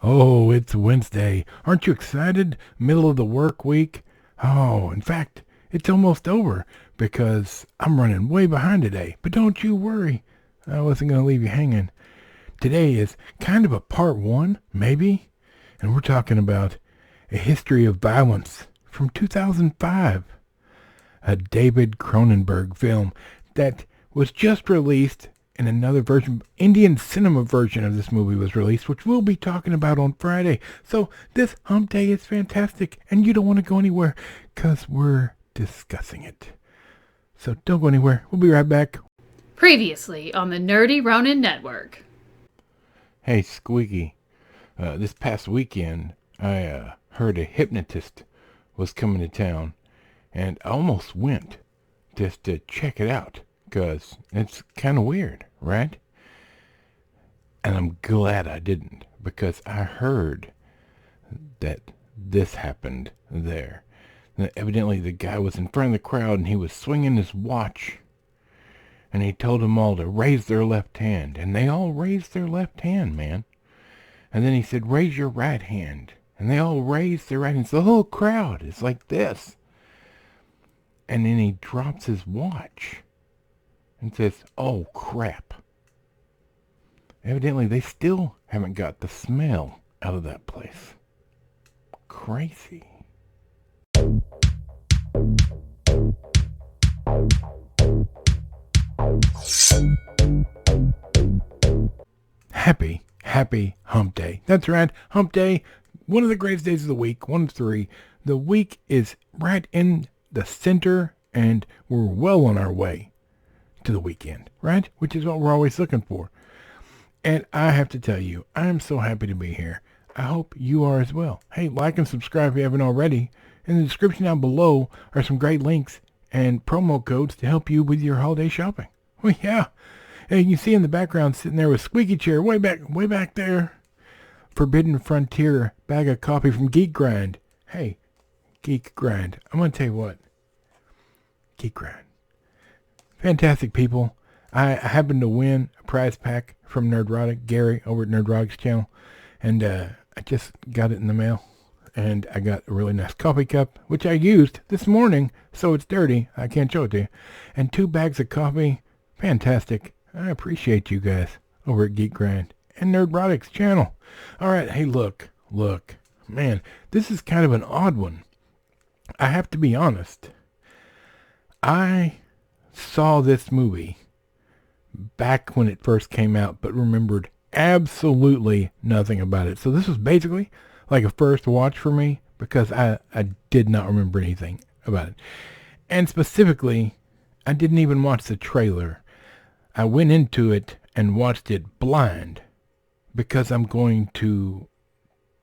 Oh, it's Wednesday. Aren't you excited? Middle of the work week? Oh, in fact, it's almost over because I'm running way behind today. But don't you worry. I wasn't going to leave you hanging. Today is kind of a part one, maybe. And we're talking about A History of Violence from 2005. A David Cronenberg film that was just released, and another version, Indian cinema version of this movie was released, which we'll be talking about on Friday. So this Humpday is fantastic, and you don't want to go anywhere because we're discussing it. So don't go anywhere. We'll be right back. Previously on the Nerdy Ronin Network. Hey, Squeaky. This past weekend, I heard a hypnotist was coming to town, and I almost went just to check it out, because it's kind of weird, right? And I'm glad I didn't, because I heard that this happened there. And evidently the guy was in front of the crowd, and he was swinging his watch, and he told them all to raise their left hand, and they all raised their left hand, man. And then he said, raise your right hand, and they all raised their right hand. So the whole crowd is like this. And then he drops his watch and says, oh, crap. Evidently, they still haven't got the smell out of that place. Crazy. Happy Hump Day. That's right, Hump Day, one of the greatest days of the week, one of three. The week is right in the center, and we're well on our way to the weekend, right? Which is what we're always looking for. And I have to tell you, I am so happy to be here. I hope you are as well. Hey, like and subscribe if you haven't already. In the description down below are some great links and promo codes to help you with your holiday shopping. Well, yeah. And you see in the background sitting there with Squeaky Chair way back there. Forbidden Frontier bag of coffee from Geek Grind. Hey, Geek Grind. I'm going to tell you what. Geek Grind. Fantastic people. I happened to win a prize pack from Nerdrotic, Gary over at Nerdrotic's channel. And I just got it in the mail. And I got a really nice coffee cup, which I used this morning, so it's dirty. I can't show it to you. And 2 bags of coffee. Fantastic. I appreciate you guys over at Geek Grind and Nerdrotic's channel. All right, hey, look. Man, this is kind of an odd one. I have to be honest. I saw this movie back when it first came out, but remembered absolutely nothing about it. So this was basically like a first watch for me, because I did not remember anything about it. And specifically, I didn't even watch the trailer. I went into it and watched it blind, because I'm going to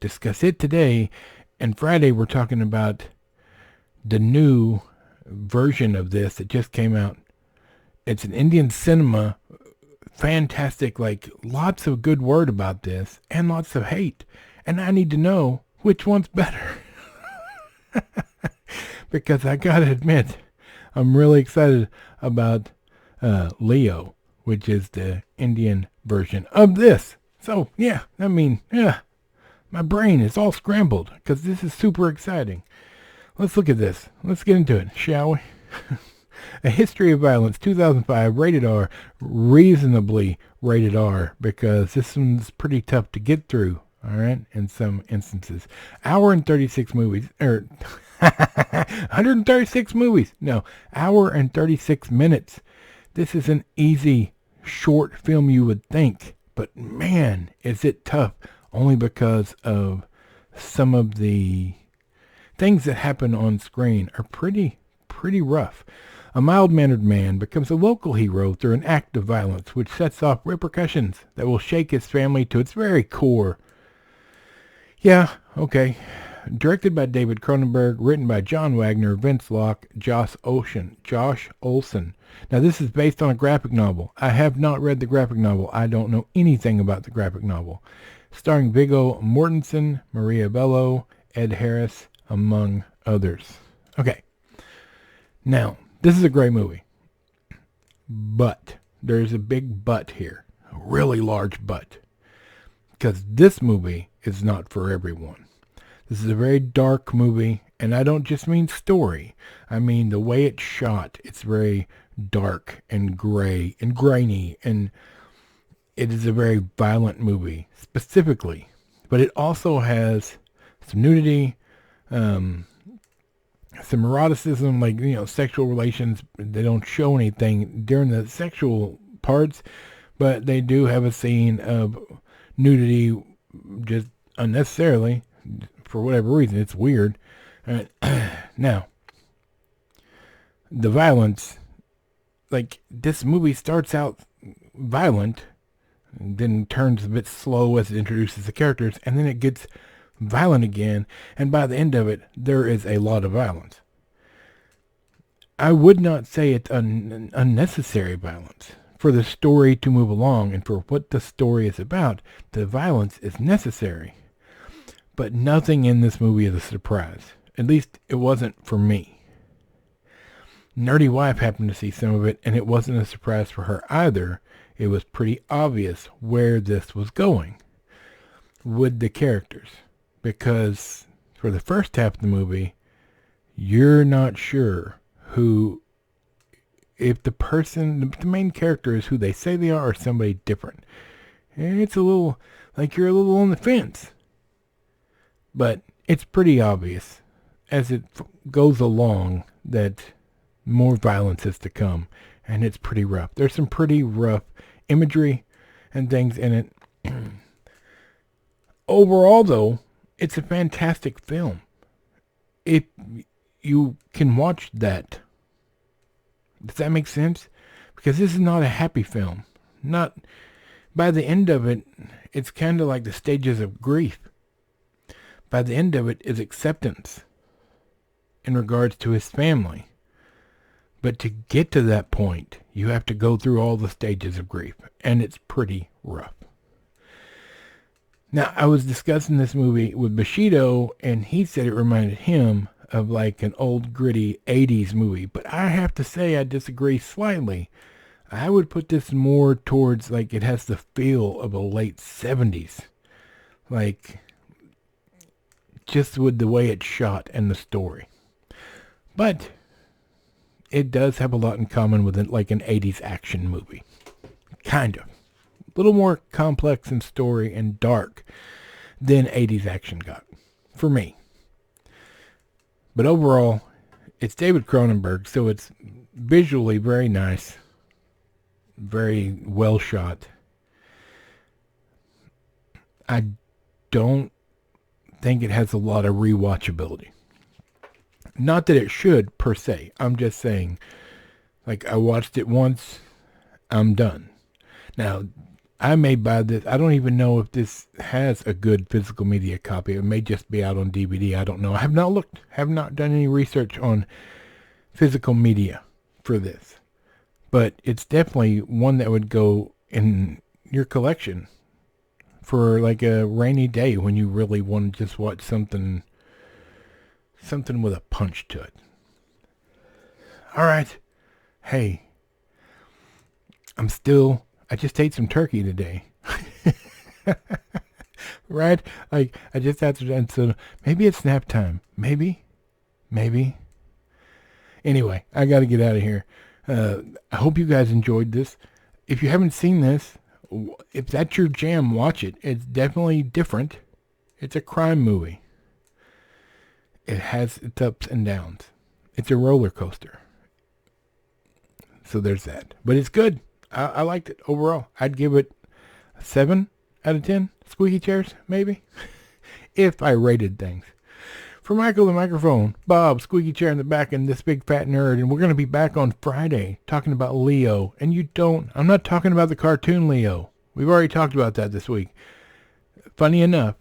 discuss it today. And Friday we're talking about the new version of this that just came out. It's an Indian cinema. Fantastic, like lots of good word about this and lots of hate. And I need to know which one's better. Because I gotta admit, I'm really excited about Leo, which is the Indian version of this. So, yeah, my brain is all scrambled because this is super exciting. Let's look at this. Let's get into it, shall we? A History of Violence, 2005, rated R, reasonably rated R, because this one's pretty tough to get through, all right, in some instances. Hour and 36 movies, 136 movies. No, hour and 36 minutes. This is an easy, short film you would think, but man, is it tough, only because of some of the things that happen on screen are pretty rough. A mild-mannered man becomes a local hero through an act of violence which sets off repercussions that will shake his family to its very core. Yeah, okay. Directed by David Cronenberg, written by John Wagner, Vince Locke, Josh Olson. Now this is based on a graphic novel. I have not read the graphic novel. I don't know anything about the graphic novel. Starring Viggo Mortensen, Maria Bello, Ed Harris, among others. Okay. Now, this is a great movie. But there's a big but here. A really large but. Because this movie is not for everyone. This is a very dark movie, and I don't just mean story. I mean the way it's shot. It's very dark and gray and grainy, and it is a very violent movie, specifically. But it also has some nudity, some eroticism, like, sexual relations. They don't show anything during the sexual parts, but they do have a scene of nudity just unnecessarily for whatever reason. It's weird. Now, the violence, like, this movie starts out violent, then turns a bit slow as it introduces the characters, and then it gets violent again, and by the end of it, there is a lot of violence. I would not say it's unnecessary violence. For the story to move along and for what the story is about, the violence is necessary. But nothing in this movie is a surprise. At least it wasn't for me. Nerdy wife happened to see some of it, and it wasn't a surprise for her either. It was pretty obvious where this was going with the characters. Because for the first half of the movie, you're not sure if the main character is who they say they are or somebody different. It's a little, like you're a little on the fence. But it's pretty obvious as it goes along that more violence is to come. And it's pretty rough. There's some pretty rough imagery and things in it. Overall, though, it's a fantastic film. If you can watch that. Does that make sense? Because this is not a happy film. Not by the end of it, it's kind of like the stages of grief. By the end of it is acceptance in regards to his family. But to get to that point, you have to go through all the stages of grief, and it's pretty rough. Now, I was discussing this movie with Bushido, and he said it reminded him of like an old gritty 80s movie. But I have to say I disagree slightly. I would put this more towards like it has the feel of a late 70s. Like just with the way it's shot and the story. But it does have a lot in common with like an 80s action movie. Kind of. A little more complex in story and dark than 80s action got. For me. But overall, it's David Cronenberg, so it's visually very nice. Very well shot. I don't think it has a lot of rewatchability. Not that it should, per se. I'm just saying, like, I watched it once, I'm done. Now, I may buy this. I don't even know if this has a good physical media copy. It may just be out on DVD. I don't know. I have not looked, have not done any research on physical media for this. But it's definitely one that would go in your collection for like a rainy day when you really want to just watch something with a punch to it. All right. Hey, I just ate some turkey today. Right? Like, I just had to, and so maybe it's nap time. Maybe. Anyway, I got to get out of here. I hope you guys enjoyed this. If you haven't seen this, if that's your jam, watch it. It's definitely different. It's a crime movie. It has its ups and downs. It's a roller coaster. So there's that. But it's good. I liked it overall. I'd give it a 7 out of 10 squeaky chairs, maybe. If I rated things. For Michael the microphone, Bob, squeaky chair in the back, and this big fat nerd. And we're going to be back on Friday talking about Leo. And I'm not talking about the cartoon Leo. We've already talked about that this week. Funny enough,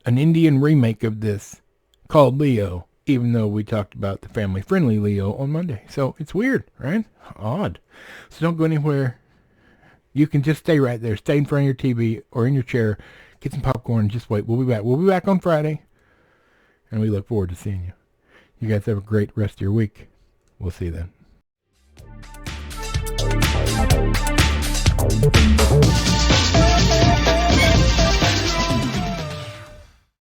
an Indian remake of this called Leo, even though we talked about the family-friendly Leo on Monday. So it's weird, right? Odd. So don't go anywhere. You can just stay right there. Stay in front of your TV or in your chair. Get some popcorn and just wait. We'll be back. We'll be back on Friday. And we look forward to seeing you. You guys have a great rest of your week. We'll see you then.